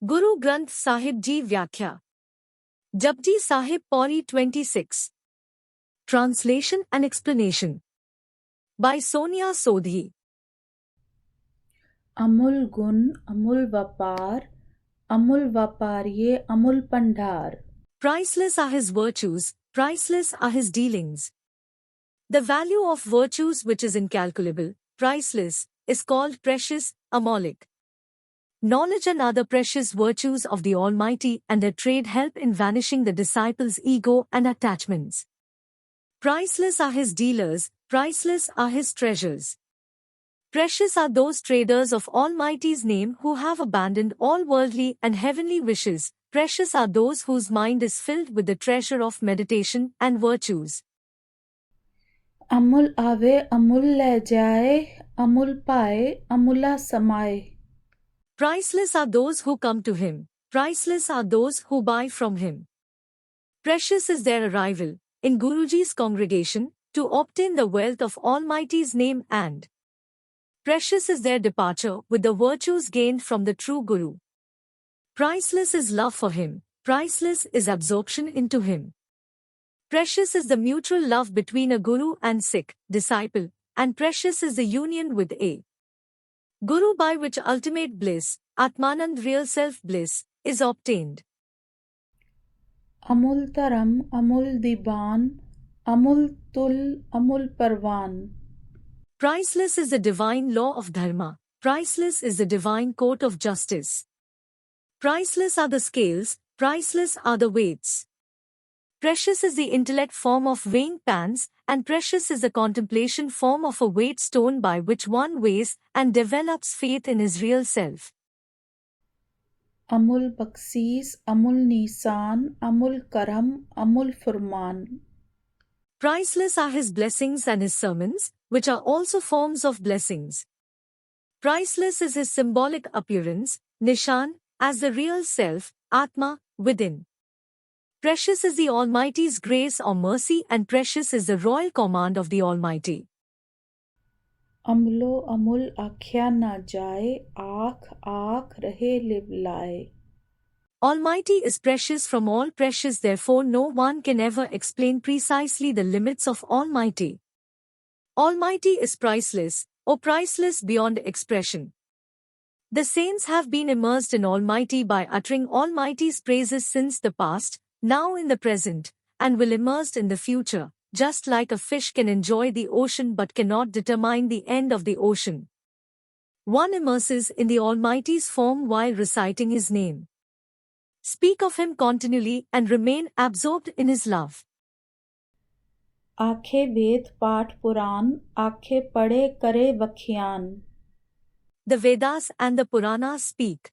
Guru Granth Sahib Ji Vyakhya. Japji Sahib Pauri 26. Translation and explanation. By Sonia Sodhi. Amul गुण अमुल व्यापार Amul व्यापारिये Amul Pandar. Priceless are his virtues, priceless are his dealings. The value of virtues which is incalculable, priceless, is called precious, amolic. Knowledge and other precious virtues of the Almighty and their trade help in vanishing the disciple's ego and attachments. Priceless are his dealers, priceless are his treasures. Precious are those traders of Almighty's name who have abandoned all worldly and heavenly wishes. Precious are those whose mind is filled with the treasure of meditation and virtues. Amul आवे अमुल ले जाए अमुल पाए अमुला समाए. Priceless are those who come to him, priceless are those who buy from him. Precious is their arrival, in Guruji's congregation, to obtain the wealth of Almighty's name, and precious is their departure with the virtues gained from the true Guru. Priceless is love for him, priceless is absorption into him. Precious is the mutual love between a Guru and Sikh disciple, and precious is the union with a Guru by which ultimate bliss, Atmanand real self-bliss, is obtained. Amul तरम Amul दीवान अमुल तुल अमुल परवान. Priceless is the divine law of dharma, priceless is the divine court of justice. Priceless are the scales, priceless are the weights. Precious is the intellect form of weighing pans, and precious is the contemplation form of a weight stone by which one weighs and develops faith in his real self. अमुल बख्शीस अमुल नीसान अमुल करम अमुल फरमान. Priceless are his blessings and his sermons, which are also forms of blessings. Priceless is his symbolic appearance, Nishan, as the real self, Atma, within. Precious is the Almighty's grace or mercy, and precious is the royal command of the Almighty. अमलो Amul आख्या ना जाए आख आख रहे live लाए. Almighty is precious from all precious, therefore no one can ever explain precisely the limits of Almighty. Almighty is priceless, or priceless beyond expression. The saints have been immersed in Almighty by uttering Almighty's praises since the past, now in the present, and will immersed in the future, just like a fish can enjoy the ocean but cannot determine the end of the ocean. One immerses in the Almighty's form while reciting his name. Speak of him continually and remain absorbed in his love. आखे वेद पाठ पुराण आखे पढ़े करे वख्यान. The Vedas and the Puranas speak.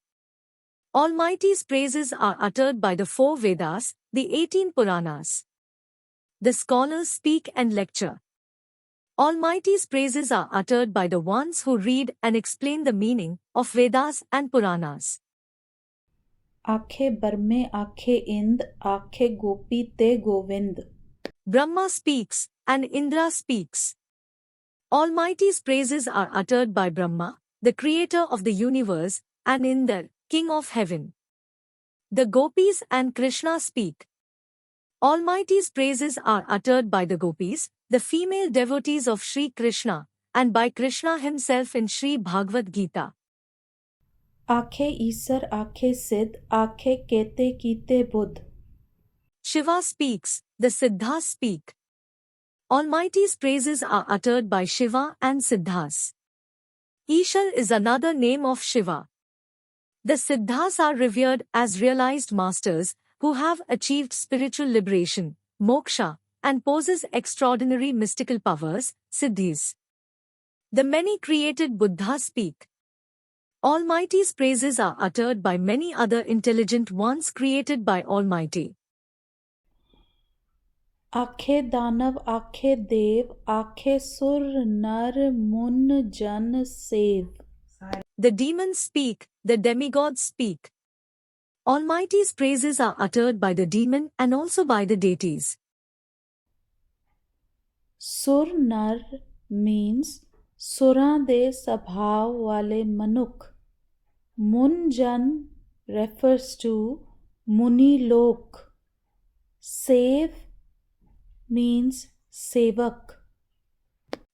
Almighty's praises are uttered by the 4 Vedas, the 18 Puranas. The scholars speak and lecture. Almighty's praises are uttered by the ones who read and explain the meaning of Vedas and Puranas. आखे बर्मे आखे इंद आखे गोपी ते Govind. Brahma speaks and Indra speaks. Almighty's praises are uttered by Brahma, the creator of the universe, and Indra, king of heaven. The gopis and Krishna speak. Almighty's praises are uttered by the gopis, the female devotees of Sri Krishna, and by Krishna himself in Sri Bhagavad Gita. आखे ईसर आखे सिद्ध आखे केते कीते Buddha. Shiva speaks, the Siddhas speak. Almighty's praises are uttered by Shiva and Siddhas. Ishar is another name of Shiva. The Siddhas are revered as realized masters who have achieved spiritual liberation, moksha, and possess extraordinary mystical powers, siddhis. The many created Buddhas speak. Almighty's praises are uttered by many other intelligent ones created by Almighty. आखे दानव आखे देव आखे सुर नर मुन जन save. The demons speak, the demigods speak. Almighty's praises are uttered by the demon and also by the deities. सुर नर means सुरां दे स्वभाव वाले मनुख. मुन जन refers to Muni Lok. Save means Sevak.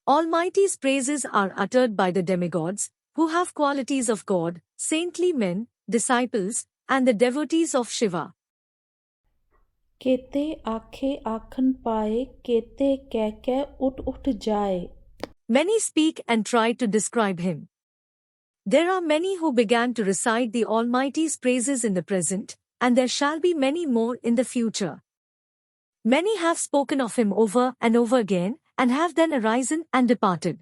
Almighty's praises are uttered by the demigods, who have qualities of God, saintly men, disciples, and the devotees of Shiva. केते आखे आखन पाए, केते कह के उठ जाए. Many speak and try to describe him. There are many who began to recite the Almighty's praises in the present, and there shall be many more in the future. Many have spoken of him over and over again, and have then arisen and departed.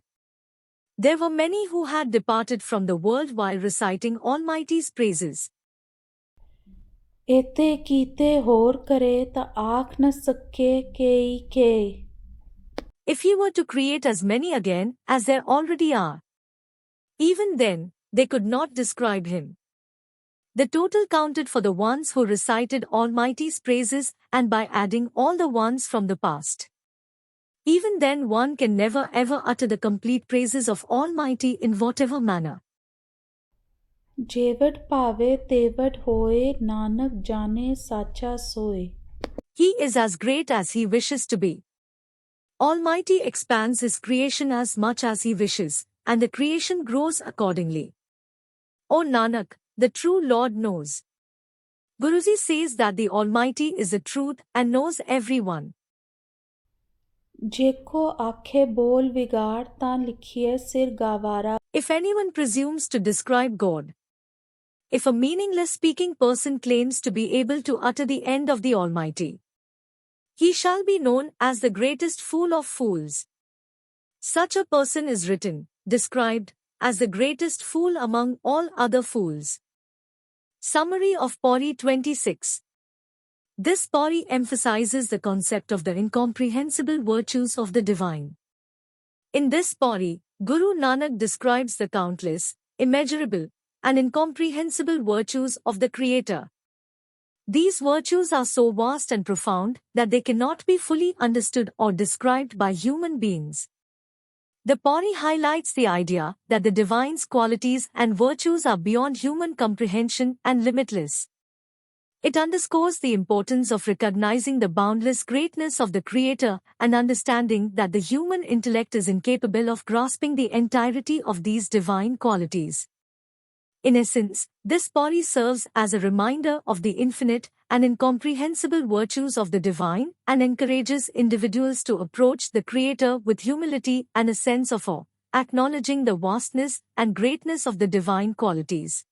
There were many who had departed from the world while reciting Almighty's praises. एते कीते होर करे ता आख न सके केई के. If he were to create as many again as there already are, even then, they could not describe him. The total counted for the ones who recited Almighty's praises and by adding all the ones from the past. Even then one can never ever utter the complete praises of Almighty in whatever manner. जेवट पावे तेवट होए, नानक जाने साचा सोए. He is as great as he wishes to be. Almighty expands his creation as much as he wishes, and the creation grows accordingly. O Nanak, the true Lord knows. Guruji says that the Almighty is the truth and knows everyone. जेको आखे बोल विगाड़, तां लिखिए सिर गावारा. If anyone presumes to describe God, if a meaningless speaking person claims to be able to utter the end of the Almighty, he shall be known as the greatest fool of fools. Such a person is written, described, as the greatest fool among all other fools. Summary of Pauri 26. This Pauri emphasizes the concept of the incomprehensible virtues of the divine. In this Pauri, Guru Nanak describes the countless, immeasurable, and incomprehensible virtues of the Creator. These virtues are so vast and profound that they cannot be fully understood or described by human beings. The Pauri highlights the idea that the divine's qualities and virtues are beyond human comprehension and limitless. It underscores the importance of recognizing the boundless greatness of the Creator and understanding that the human intellect is incapable of grasping the entirety of these divine qualities. In essence, this Pauri serves as a reminder of the infinite and incomprehensible virtues of the divine and encourages individuals to approach the Creator with humility and a sense of awe, acknowledging the vastness and greatness of the divine qualities.